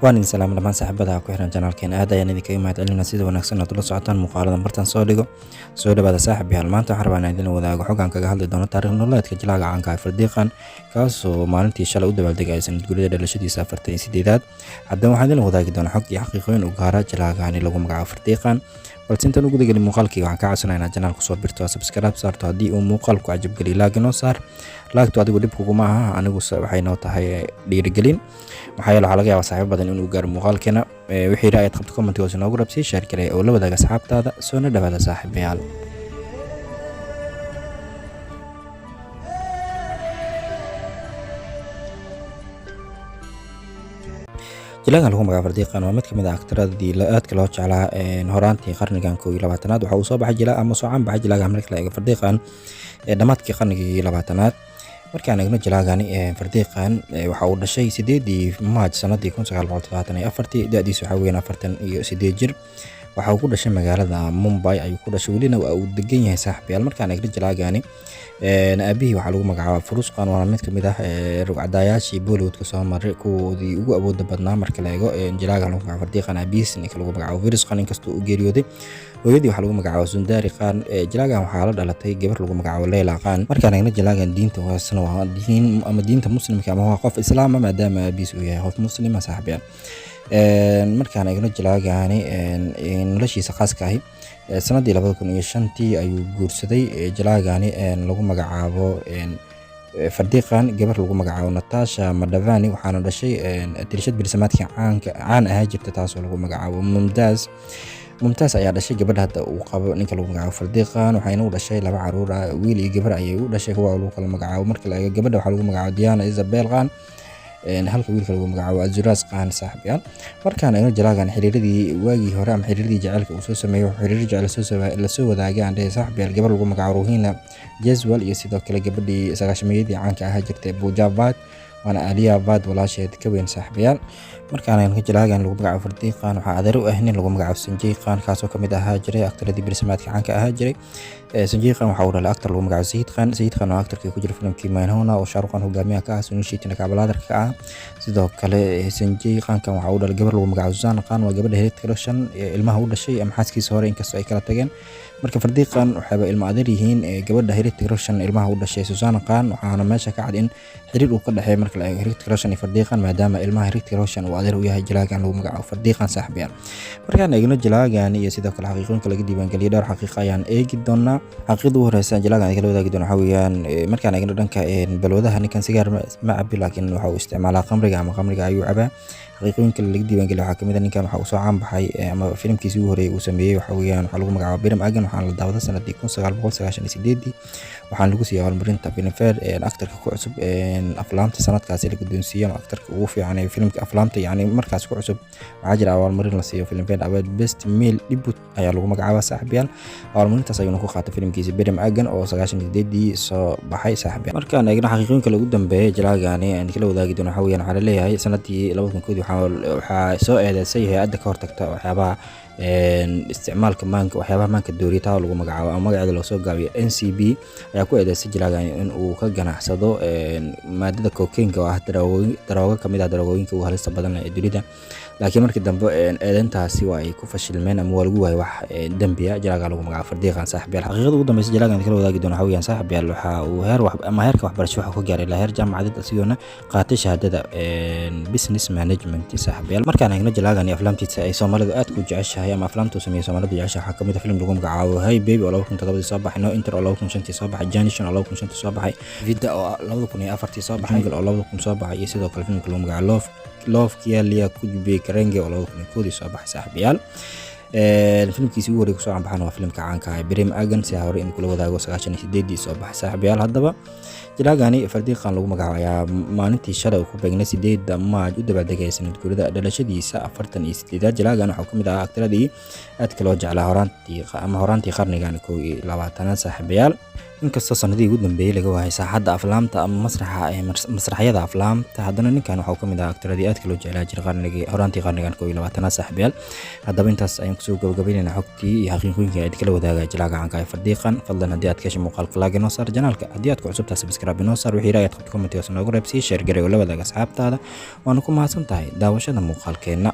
waan salaam dhamaan saaxiibada ku xiran channelkeen aad ayaan idinkaga mahadcelinaa sida wanaagsan aad ula socotaan muuqaalada martan soo dhigo soo dhawaada saaxiibayaal maanta waxaan rabaa inaan idin wadaago xog aan kaga hadli doono taariikh nololeedka jilaaga caanka ah Fardiqan kaasoo maalintii shalay u dabaaldegay sanad guurida dhalashadiisa 48aad haddana waxaan idin wadaagi doonaa xog iyo xaqiiqooyin u gaara jilaagani lagu magacaabo Fardiqan balse intaan ugu dagalin muuqaalkii waxaan ka codsanaynaa channelka soo birto subscribe saarto haddii uu muuqaalku cajab geliyo like noo saar laagtu adigu dib kuguma aha anigu waxay noo tahay dhiirigelin waxaa yeelay waxaa laga yaabaa saaxiibo badan inuu gaaro muuqaalkeena wixii ra'ayi qabto comment hoos inoogu rabsi share kale oo la wadaaga asxaabtaada soo dhawaada saaxiibayaal jilaagan lagu magacaabo Fardiqan waa mid ka mid ah aktaradii aadka loo jeclaa horaantii qarnigan 21aad waxa uu soo baxay jilaa ama soo caan baxay jilaaga marka la eego Fardiqan dhamaadkii qarnigii 20aad markaan eegno jilaagani Fardiqan waxa uu dhashay 8 Maaj sanadii 1974 da'diisu waxa weeyaan 48 jir waxa uu ku dhashay magaalada Mumbai ayuu ku dhashay welina waa uu degan yahay saaxiibayaal markaan eegno jilaagani abihi waxa lagu magacaabaa Farusqan waa mid ka mid ah rugcadayaashii Bollywoodka soo maray kuwoodii ugu awoodda badnaa marka la eego jilaagan lagu magacaabo Fardiqan abihiis ninka lagu magacaabo Farusqan inkastoo uu geeriyooday hooyadii waxa lagu magacaabo Sundari Khan jilaagan waxaa la dhalatay gabar lagu magacaabo Leila Khan markaan eegno jilaagan diinta hoosna waa diin ama diinta muslimka ama waa qof islaam maadaama abihiis uu yahay qof muslim ah saaxiibayaal markaan eegno jilaagani noloshiisa khaaska ahi sanadii 2005 ayuu guursaday jilaagani lagu magacaabo Fardiqan gabar lagu magacaabo Natasha Madavani waxaana dhashay tirshad bilsamaadkii caan ahaa jirta taasoo lagu magacaabo Mumtaz ayaa dhashay gabadha hadda uu qabo ninka lagu magacaabo Fardiqan waxayna u dhashay laba caruur ah wiil iyo gabar ayay u dhashay kuwa lagu kala magacaabo marka la eego gabadha waxa lagu magacaabo Diana Isabel Khan halka wiilka lagu magacaabo Azuraz Khan saaxiibayaal markaan eegno jilaagan xiriiradii waagii hore ama xiriiradii jacaylka uu soo sameeyay xiriir jacayl la soo wadaagay aan dhahay saaxiibayaal gabar lagu magacaabo Ruhina Jazwal iyo sidoo kale gabadhii sagaashameeyadii caanka ahaa jirtay Pooja Bhatt waana Alia Bhatt walaasheed ka weyn saaxiibayaal markaan eegno jilaagan lagu magacaabo Fardiqan waxa adeer u ah nin lagu magacaabo Sanjay Khan kaasoo kamid ahaa jiray aktaradii bilsamaadka caanka ahaa jiray Sanjay Khan waxa uu dhalay aktar lagu magacaabo Sayid Khan oo aktarkii ku jira filimkii Maynhona oo Shah Rukh Khan hogaamiyaha ka ah Sunil Shetty kaabaladarka ka ah sidoo kale Sanjay Khan waxa uu dhalay gabar lagu magacaabo Suzanna Khan waa gabadha Hrithik Roshan ilmaha u dhashay ama xaaskiisa hore inkastoo ay kala tageen marka Fardiqan waxay ilmo adeer yihiin gabadha Hrithik Roshan ilmaha u dhashay Suzanna Khan waxaana meesha ka cad in xiriir uu ka dhaxeeyo marka la eego Hrithik Roshan iyo Fardiqan maadaama ilmaha Hrithik Roshan uu adeer u yahay jilaagan lagu magacaabo Fardiqan saaxiibayaal markaan eegno jilaagan iyo sidoo kale xaqiiqooyinka laga diiwaangeliyay dhowr xaqiiqo ayaan eegi doonaa xaqiiqada ugu horeysa jilaagan kala wadaagi doona waxa weeyaan markaan eegno dhanka balwadaha ninkan sigaar ma cabi laakiin waxa uu isticmaalaa khamriga ayuu cabaa xaqiiqooyinka laga diiwaangeliyay waxaa kamid ah ninkan waxa uu soo caan baxay ama filimkiisii ugu horeeyay uu sameeyay waxa weeyaan waxa lagu magacaabo Biram Agan waxaana la daawaday sanadii 1998 waxaana lagu siiyay abaalmarinta Filmfare aktarka ku cusub aflaamta sanadkaas la guddoonsiiyay ama aktarka ugu fiican ee filimka aflaamta yani markaas ku cusub waxaa jira abaalmarin la siiyo Filmfare Award Best Male Debut ayaa lagu magacaabaa saaxiibayaal abaalmarintaas ayuu ku qaatay filimkiisa Biram Agan oo 98 soo baxay saaxiibayaal markaan eegno xaqiiqooyinka ugu dambeeyay jilaagani aan kala wadaagi doono waxa weeyaan waxa la leeyahay sanadii 2000 waxaa soo eedeysay hay'adda ka hortagta waxyaabaha isticmaalka maanka waxyaabaha maanka dooriyada lagu magacaabo ama magaceeda loo soo gaabiyo NCB ayaa ku eedeysay jilaagan in uu ka ganacsado maadada cocaine oo ah daroogo kamid ah daroogooyinka ugu halista badan ee dunida laakiin markii dambe eedeyntaasi waa ay ku fashilmeen ama waa lagu waayay wax dambiya jilaaga lagu magacaabo Fardiqan saaxiibayaal xaqiiqada ugu dambaysa jilaagan kala wadaagi doona waxa weeyaan saaxiibayaal waxa uu heerka waxbarasho waxa ku gaaray ilaa heer jaamacadeed asigoona qaatay shahaadada business management saaxiibayaal markaan eegno jilaagan iyo aflaamtiisa ay Soomaalidu aad ku jeceshahay ama aflaamtu sameeyay Soomaalidu jeceshahay waxa kamid ah filim lagu magacaabo Hey Baby oo 2007 soo baxay No Enter oo 2005 soo baxay Janishan oo 2005 soo baxay Vida oo 2004 soo baxay oo 2000 soo baxay iyo sidoo kale filimka lagu magacaabo Love Kialia Kujbe Karenge oo 2010 soo baxay saaxiibayaal filimkiisii ugu horeeyay ku soo caan waa filimka caanka ah Biram Agan si hore in kula wadaago 98 soo baxay saaxiibayaal haddaba jilaagani Fardiqan lagu magacaabo ayaa maalintii shalay ku beegnay 8 Maaj u dabaaldegay sanad guurida dhalashadiisa 48aad jilaagan waxa kamid ah aktaradii aadka loo jeclaa horaantii qarnigan 20aad saaxiibayaal inkastoo sanadihii ugu dambeeyay laga waayay saaxadda aflaamta ama masraxyada aflaamta, haddana ninkan waxaa ka mid ah aktaradii aadka loo jeclaa jiray horaantii qarnigan 21aad saaxiibayaal. haddaba intaas ayaan kusoo gabagabaynaynaa xogtii iyo xaqiiqooyinkii ay kala wadaaga jilaaga caanka ah Fardiqan. fadlan haddii aad ka heshay muuqaalka like inoo saar janaalka, haddii aad ku cusub tahay subscribe inoo saar, wixii ra'ayi aad qabto comment hoos noogu reeb, sii share gareeyo la wadaag asxaabtaada. waana ku mahadsan tahay daawashada muuqaalkeena.